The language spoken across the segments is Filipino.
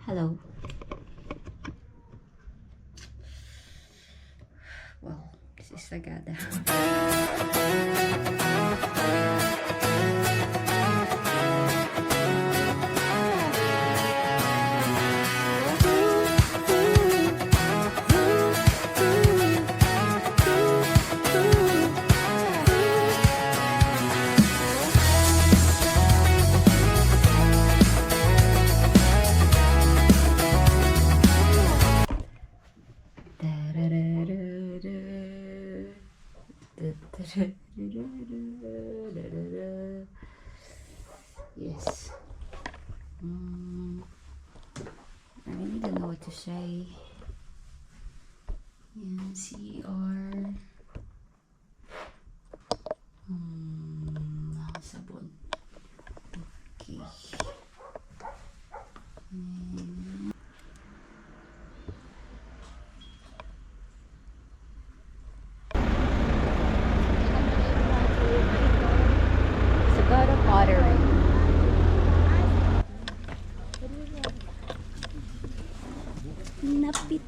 Hello. Well, this is Sagada. Yes. I really don't know what to say. Yan, CR. Sabon. Okay. Sagada Pottery. Napit.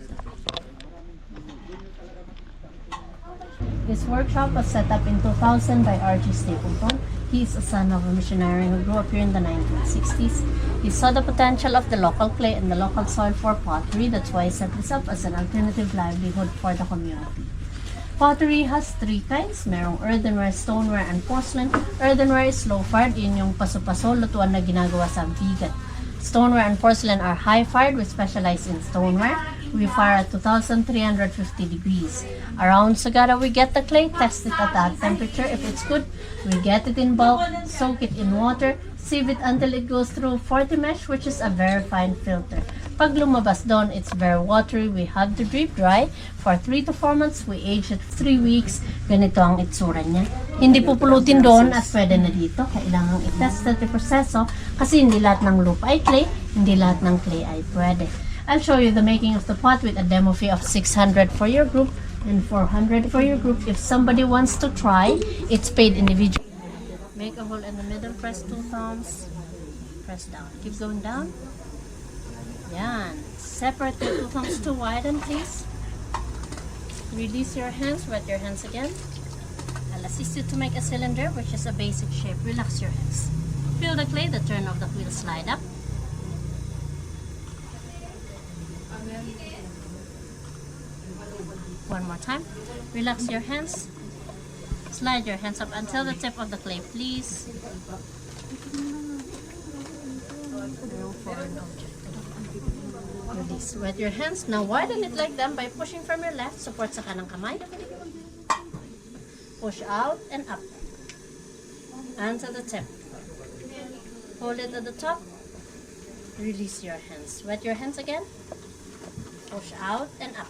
This workshop was set up in 2000 by R.G. Stapleton. He is a son of a missionary who grew up here in the 1960s. He saw the potential of the local clay and the local soil for pottery. That's why he set this up as an alternative livelihood for the community. Pottery has three kinds. Merong earthenware, stoneware, and porcelain. Earthenware is slow-fired. Yun yung paso-paso, lutuan na ginagawa sa bigat. Stoneware and porcelain are high-fired. We specialize in stoneware. We fire at 2,350 degrees. Around Sagada, we get the clay, test it at that temperature. If it's good, we get it in bulk, soak it in water, sieve it until it goes through 40 mesh, which is a very fine filter. Pag lumabas doon, it's very watery. We have to drip dry for 3 to 4 months. We age it 3 weeks. Ganito ang itsura niya. Hindi pupulutin doon at pwede na dito. Kailangan i-test at i-proseso kasi hindi lahat ng lupa ay clay, hindi lahat ng clay ay pwede. I'll show you the making of the pot with a demo fee of 600 for your group and 400 for your group. If somebody wants to try, it's paid individually. Make a hole in the middle, press 2 thumbs, press down. Keep going down. Yan. Separate the 2 thumbs to widen, please. Release your hands, wet your hands again. I'll assist you to make a cylinder, which is a basic shape. Relax your hands. Feel the clay, the turn of the wheel slide up. One more time. Relax your hands. Slide your hands up until the tip of the clay, please. Release. Wet your hands. Now widen it like that by pushing from your left. Support sa kanang kamay. Push out and up. And to the tip. Hold it at the top. Release your hands. Wet your hands again. Push out and up.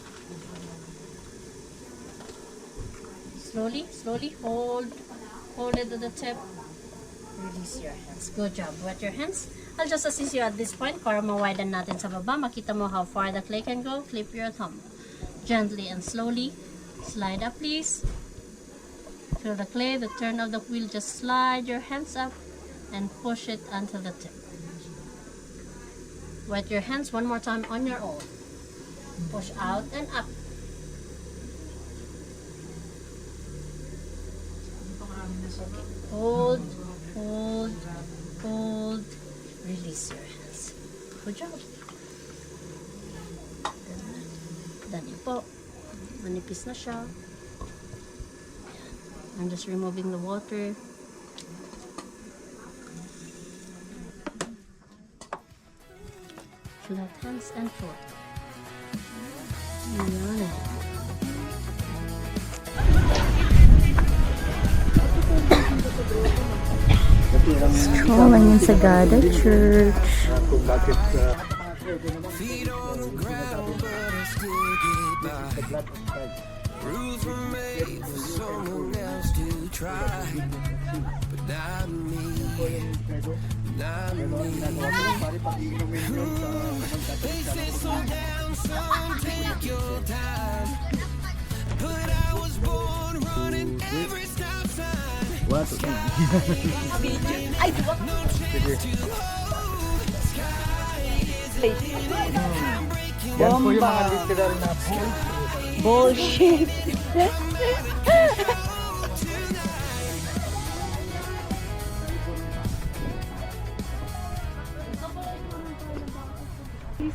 Slowly, slowly, hold it to the tip. Release your hands. Good job. Wet your hands. I'll just assist you at this point para ma-widen natin sa baba. Makita mo how far the clay can go. Flip your thumb. Gently and slowly. Slide up, please. Feel the clay, the turn of the wheel. Just slide your hands up and push it until the tip. Wet your hands one more time on your own. Push out and up. Okay. Hold, hold, hold. Release your hands. Good job. Dali po. Manipis na siya. I'm just removing the water. Flat hands and foot. Ayan. Strolling in Sagada Church. Feet on the ground, but I still get by. Rules were made for someone else to try, but not me, not me. They say slow down, son, take your time. But I was born running every stop sign. What? No chance to hold. Sky is place. Yan po yung mga literal na Bullshit.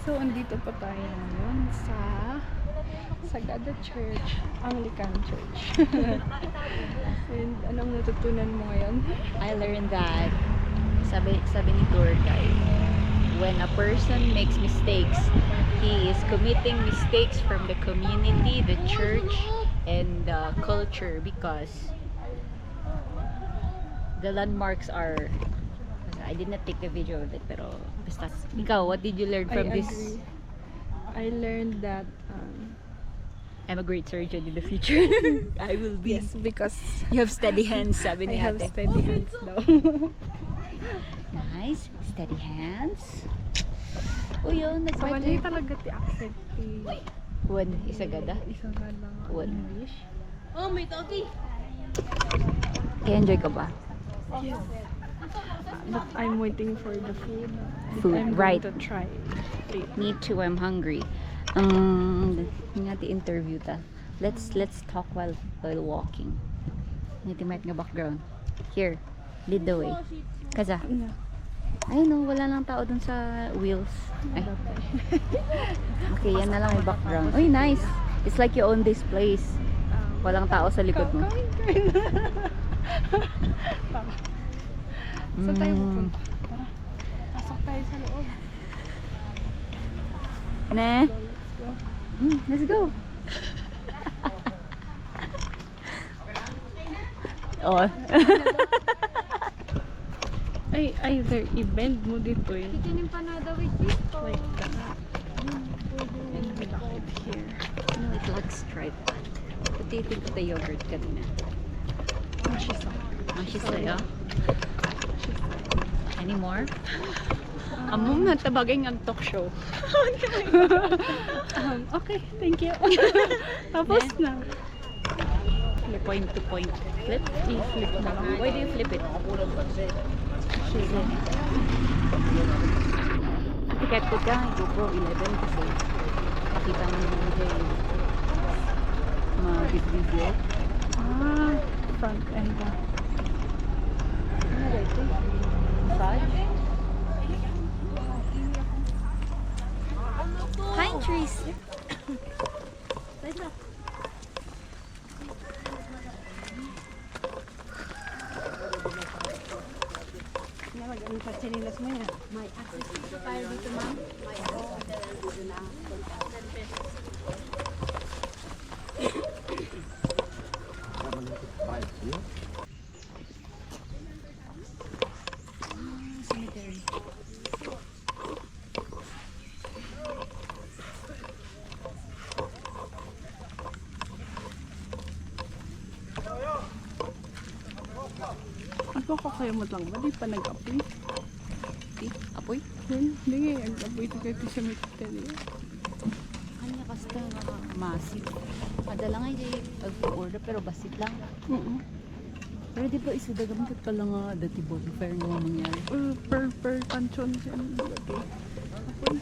So, andito pa tayo ngayon sa Sagada Church, Anglican Church. And anong natutunan mo ngayon? I learned that sabi ni tour guide, when a person makes mistakes, he is committing mistakes from the community, the church, and the culture, because the landmarks are, I did not take the video of it, pero basta. Ikaw, what did you learn from I this? agree. I learned that I'm a great surgeon in the future. I will be. yes, because You have steady hands, sabi I ni have ate. steady hands daw. Nice. Steady hands. O yun, So, mali talaga ti accent ti One, isagada. Isagada What? English. Enjoy ka ba? Yes. But I'm waiting for the food. Food, I'm right. going to try it. Me too, I'm hungry. Nga ti interview ta. Let's talk while walking. Nga ti mic nga background. Here, lead the way. Kaza. Yeah. Ayun no, wala lang tao dun sa wheels. Ay. Okay, yan na lang yung background. Uy, nice. It's like you own this place. Walang tao sa likod mo. Saan tayo Mm. pupunta? Tara, pasok tayo sa loob. Ne? Let's go. Oh. Ay, either i-bend mo dito eh. Like that. And we lock it here. No, it looks striped. What do you think of the yogurt kanina? She's sa'yo? Any more? Among natabagay ng talk show. Okay, thank you. Tapos na. Point to point. Flip? I-flip na lang. Why do you flip it? Ticket ko ka, GoPro 11 kasi makita mo yung mag-video. Front end na. Ano ba ito? Massage? Pine trees! Nalagyan sa chinilas mo yan. May access dito tayo dito, ma'am. May dito na. Cemetery. Ako kakayamot lang ba? Di pa nag-apoy. Apoy? Hindi nga, nag-apoy sa kayo sa cemetery. Kanya kasta massive. Madala nga yung pag-order pero basit lang. Pero di ba isudagamit pala nga dati bonfire nga mangyari. Per kanchon siya. Apoy.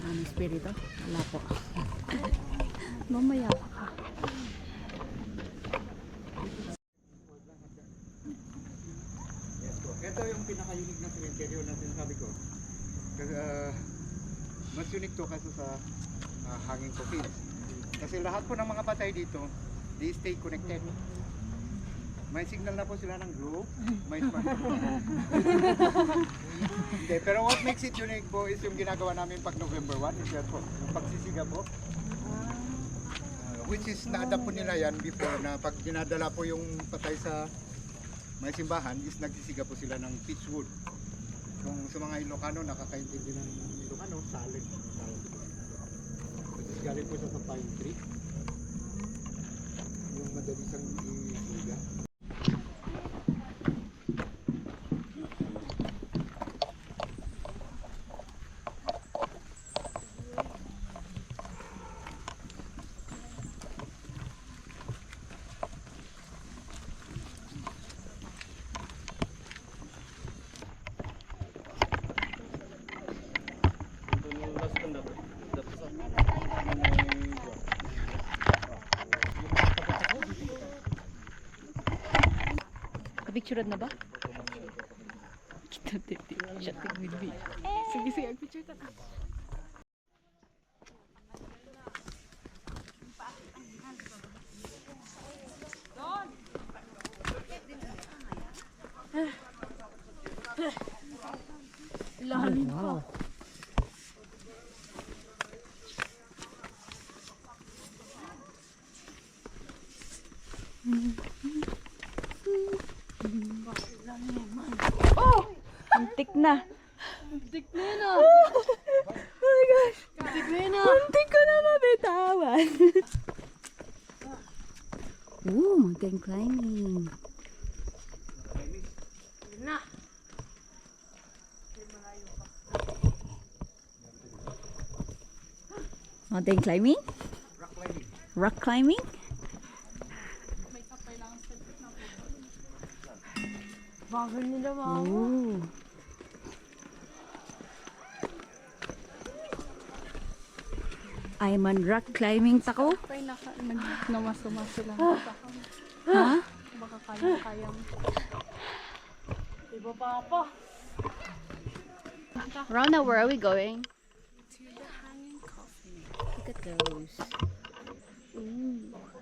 Ano spirito? Wala po. Mamaya pa ka. Ito yung pinaka-unique na cemetery na sinasabi ko. Kasi, mas unique to kasi sa hanging coffins. Kasi lahat po ng mga patay dito, they stay connected. May signal na po sila ng group, may smartphone. Hindi, pero what makes it unique po is yung ginagawa namin pag November 1, is that po, yung pagsisiga po. Which is na-adapt po nila yan before na pag dinadala po yung patay sa may simbahan is nagsisiga po sila ng pitch wood. Kung sa mga Ilocano, nakakaintindi ng Ilocano, salig. Which is galing po sa pine tree. Yung madali siyang isiga. Picture na ba? Kita titi. Siya tigbibi. Sige, sige, picture ta. Wow. Oh! Antik na. Muntik na yun ah! Oh my gosh! Muntik na yun ah! Muntik ko na mabitawan. Ooh, mountain climbing. Na! Mountain climbing? Rock climbing. Rock climbing? Bagal nila mga. Ooh. I'm on rock climbing tako. Pa'y nagmasumaso lang. Ha? Baka kaya mo. Diba papa? Rona, where are we going? Look at those.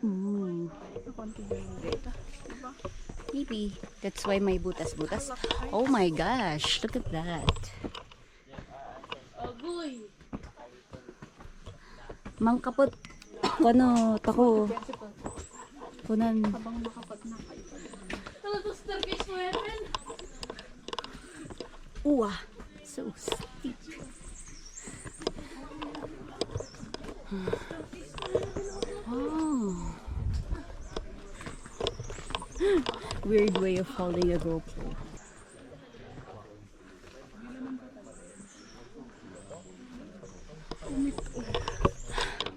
Ooh. Konti yung data. Maybe. That's why may butas-butas. Oh my gosh. Look at that. Agoy! Mangkapot. Kono, tako. Kunan. Habang makapag na kayo. Talagang staircase mo yan. Uwa. So steep. Oh. Weird way of holding a GoPro.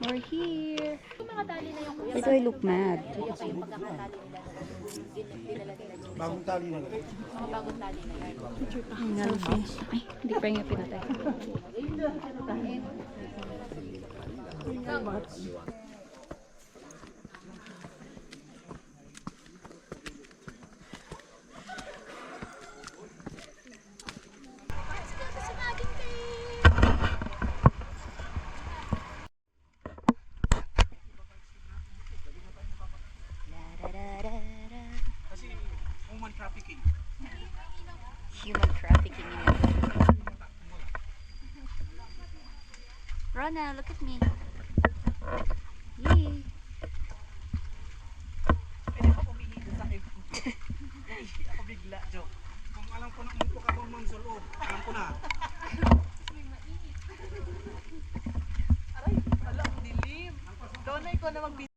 We're here. Why do I look mad? Bagong tali na lang. Selfie. Ay, hindi pa nga pinatay. Kasi human trafficking. Human trafficking in Italy. Rona, look at me. Yay. Pwede pa pumihid sa akin. Ako bigla, Jo. Kung alam ko na muntok ako mang sulod, alam ko na. Aray, wala ang dilim. Donay ko na mag-video.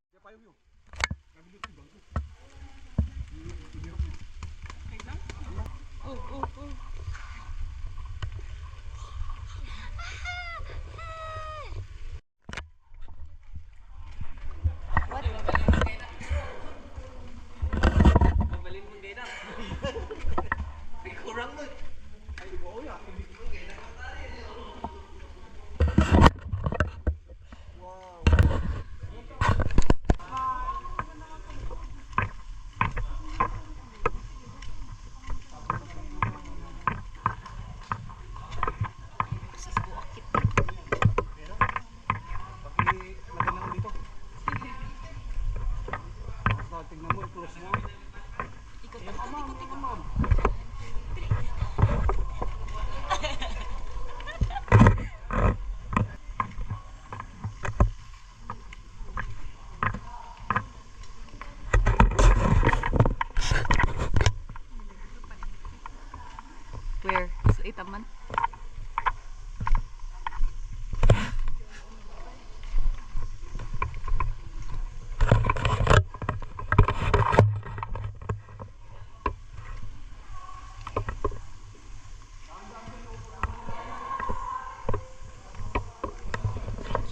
Where? Sa Itaman?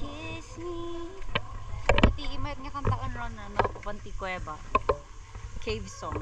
Kiss me. Pati imayat nga kantaan ron na Panti Cueva. Cave song.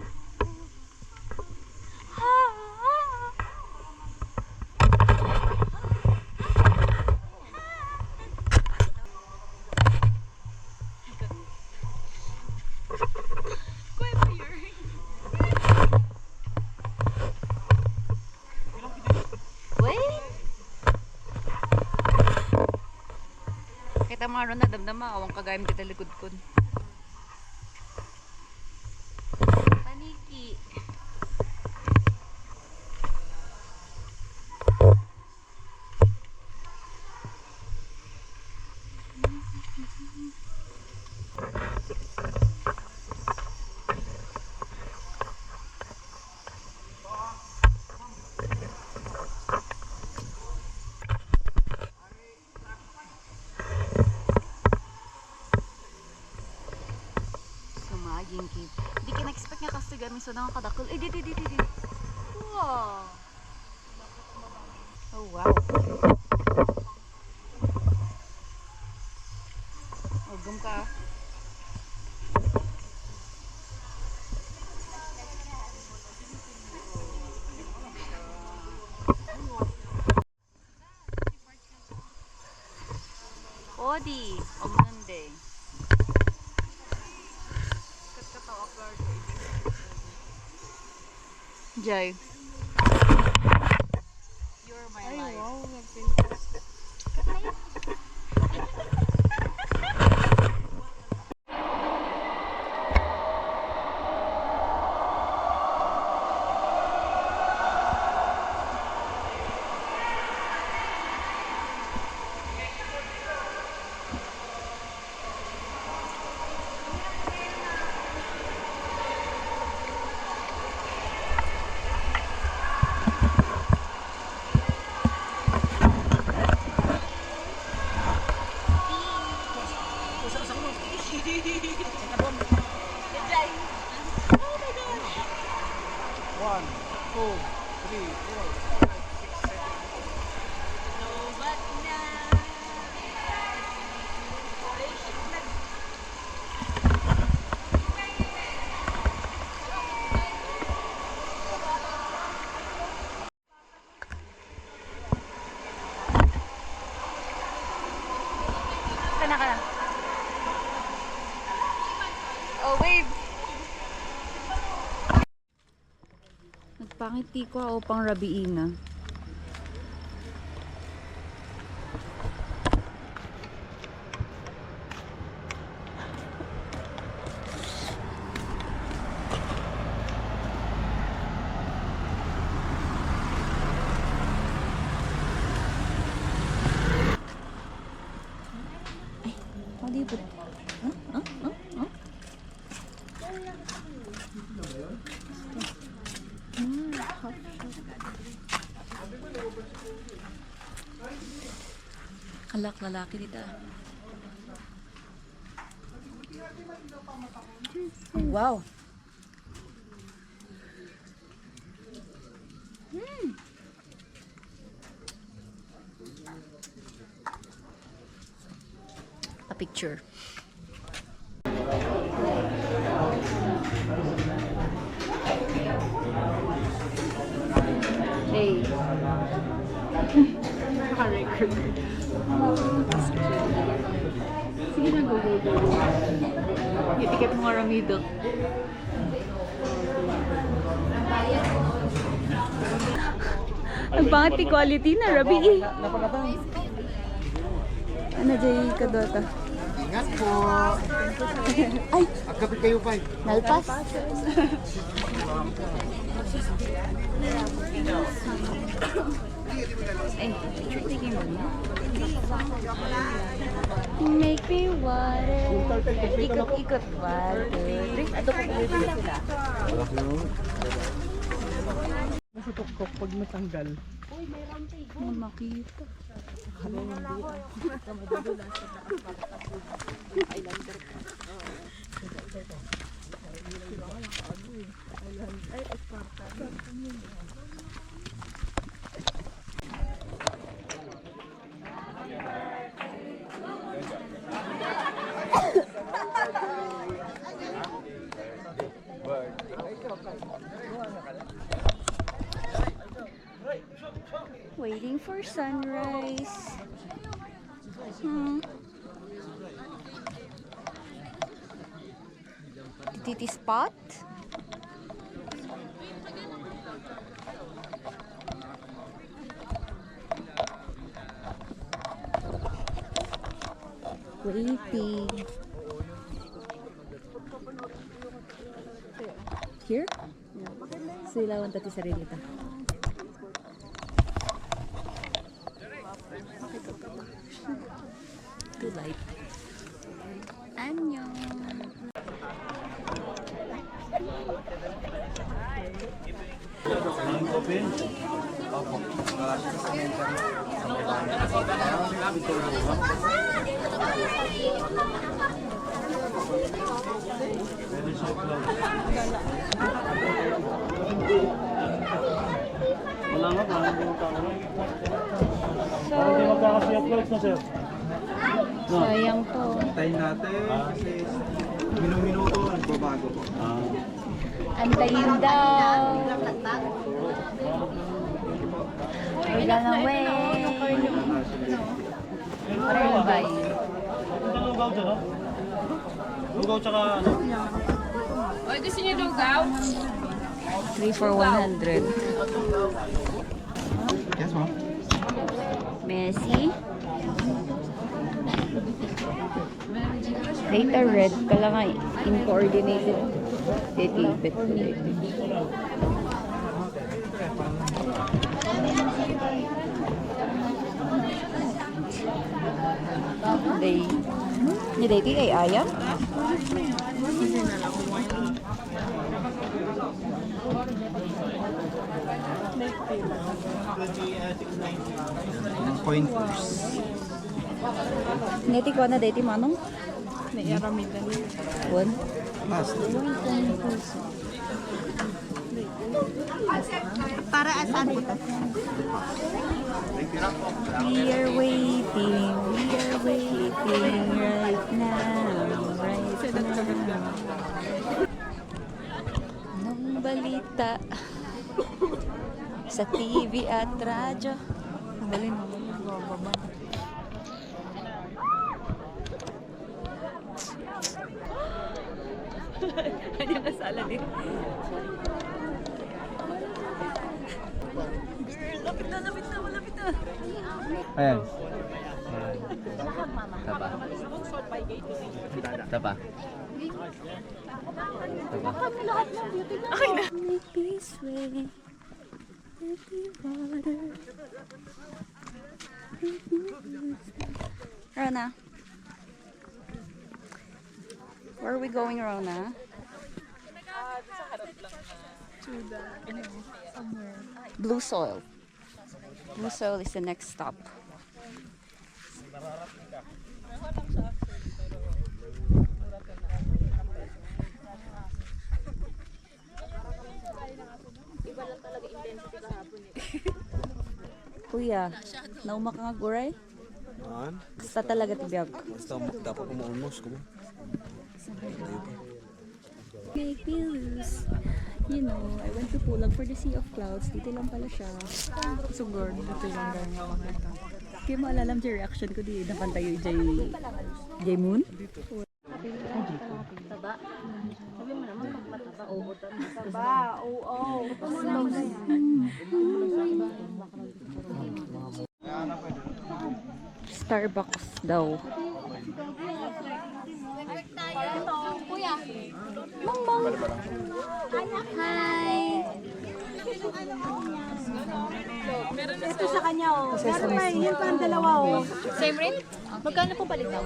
kita mga na damdama awang kagayam kita likod kun. Paniki. Sumaging keep. Di ka na-expect nga kasi gamit so nang kadakol. Eh, di. Wow. Oh, wow. Ugom ka. Odi, ognande. Jay. You're my life. Wow, Kana. Oh, wave. Nagpangiti ko ako pang rabiina. Kalak lalaki dito. Wow. A picture. Hey. naka-record. Sige na, go. Itiket mo nga Ramido. Ang pangit ni quality na, Rabi eh. Ano dyan kadota? Ingat po. Ay! Agapit kayo pa eh. Nalpas? Ay, picture taking mo. Make me water. Ikot-ikot water. Ato ko pumipili sila. Nasa tuktok pag matanggal. Ano makita? Waiting for sunrise. Titi spot. Waiting. Here? Silawan tati sarili ta. Too light. Annyeong. Sayang to. Antayin natin kasi minuto nagbabago po. Antayin daw. Wala na way. Para yung bayi. Lugaw dyan, no? Lugaw tsaka ano? 3 for 100. Yes, ma'am. Messi. Data red kala nga incoordinated. Titipit ko dito. Day. Ni Dati kay Aya? Pointers. Neti ko na Dati manong? Nairamidan. One. Last. Para asan po to? We are waiting right now, right now. Nung balita sa TV at radyo. Balin mo, bababa. Kanya kasala din. Lapit na. Ayan. Tapa. Make peace way. Rona. Where are we going, Rona? Blue Soil. Blue Soil is the next stop. Kuya, nauma ka nga guray? Basta talaga tibiyag. Basta dapat umuulmos ko mo. Make me lose. You know, I went to Pulag for the Sea of Clouds. Dito lang pala siya. Sugod, dito yung gano'n ako nito. Kaya maalalam yung reaction ko di nakanta yung Jay Moon. Starbucks daw. Hi! Ito sa kanya, oh. Pero may, yan pa ang dalawa, oh. Same rin? Magkano po palit daw?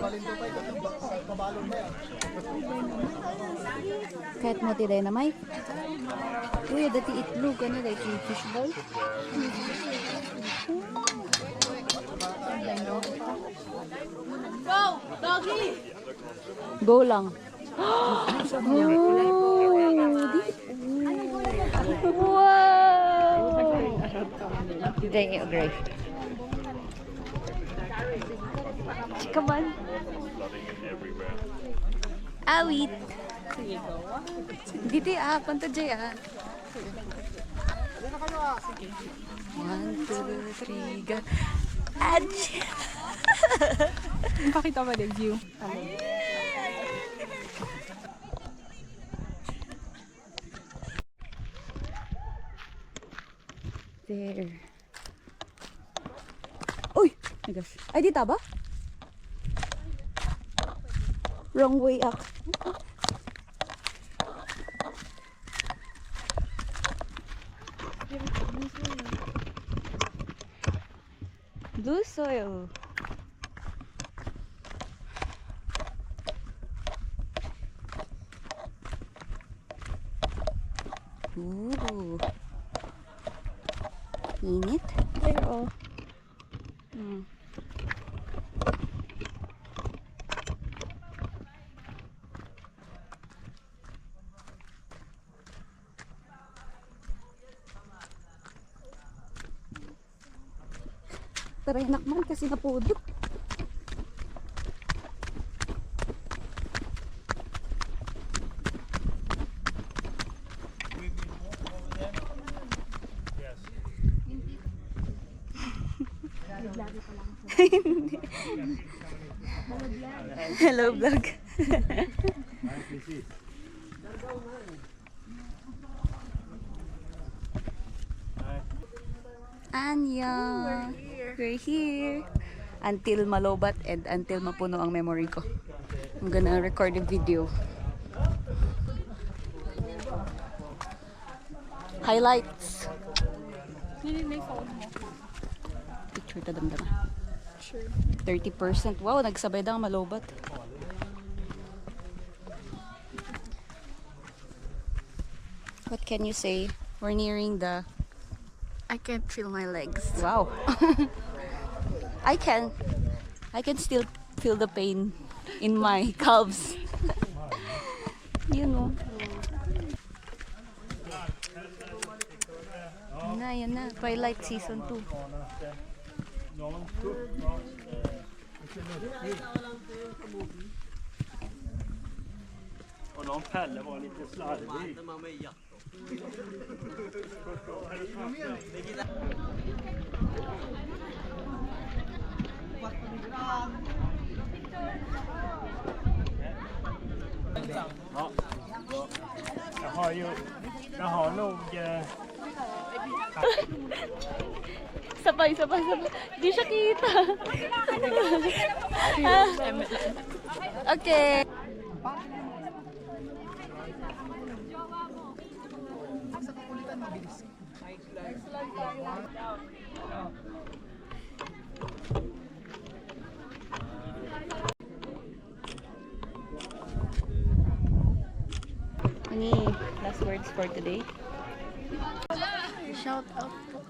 Kahit mo ti dynamite? Uy, dati itlog, ano, dati fishball? Go! Doggy! Go lang. Oh! Wow! Dang it, great. Come on. Awit. Dito punta Jay 1, 2, 3, go. Adj! Pakita ba the view? There. Uy! Nagas. Ay, dito ba? Wrong way up. Blue soil. Ooh. Init. Pero, Mm. Tara, anak man kasi napudot. Hello vlog. Annyeong. We're here. Until malobat and until mapuno ang memory ko. I'm gonna record a video. Highlights. Picture ta damdama. sure. 30%. Wow, nagsabay daw ang malobat. What can you say? We're nearing the... I can't feel my legs. Wow. I can still feel the pain in my calves. You know. Yan na. Twilight season 2. Och någon Pelle var lite slarvig. Ja. Jag har nog... Sabay. Di siya kita. Okay. Any last words for today? Shout out po.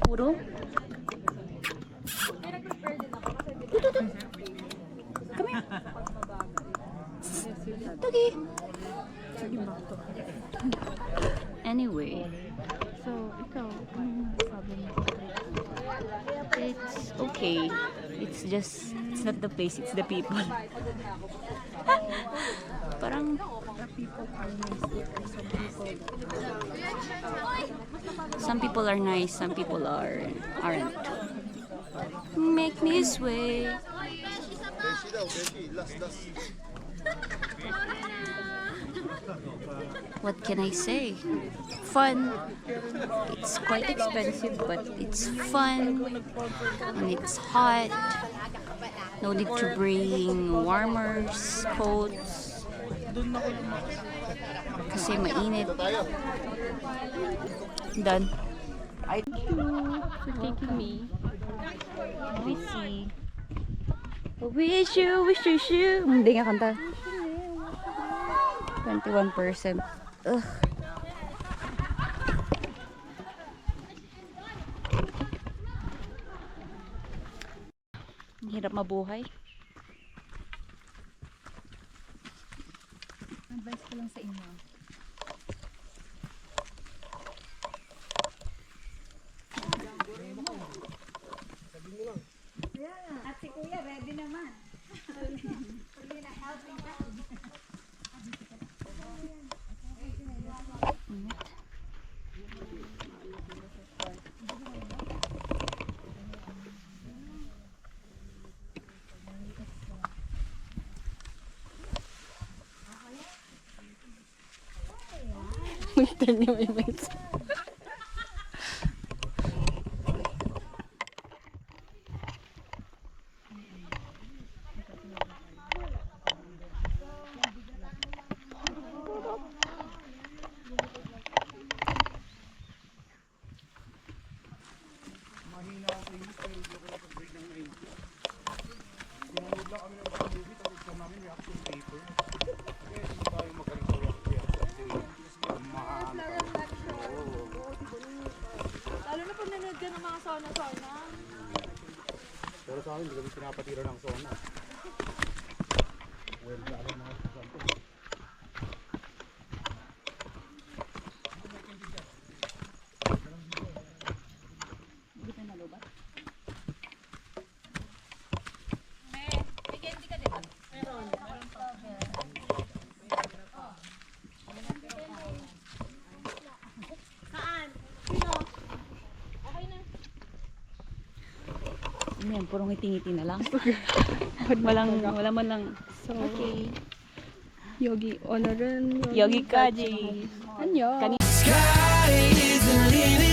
Puro? Come here. Doggy. Anyway, So, ikaw, ano sabi mo? it's okay. It's not the place, it's the people. Parang some people are nice, some people aren't. Make me sway. What can I say? Fun. It's quite expensive, but it's fun. And it's hot. No need to bring warmers, coats. Kasi mainit. Done. Thank you for taking me. We see. Wish you. Hindi nga kanta. 21%. Ugh. Ang hirap mabuhay. Advice ko lang sa inyo. At si Kuya ready naman. Mr. New Image. mahina ako sa English pero hindi ako nakapag-break ng 90. Sinunod lang kami ng mga movie tapos exam namin reaction paper. Kaya hindi tayo magaling sa reaction. Lalo na pag nanood ka ng mga sauna-sauna. Pero sa akin, hindi kami pinapatira ng sauna. Well, sa akin mga estudyante. Ano yan, purong ngiti-ngiti na lang. Wala man lang. So, Okay. Yogi, onoran. Yogi Kaji. Annyeong. Sky is the limit.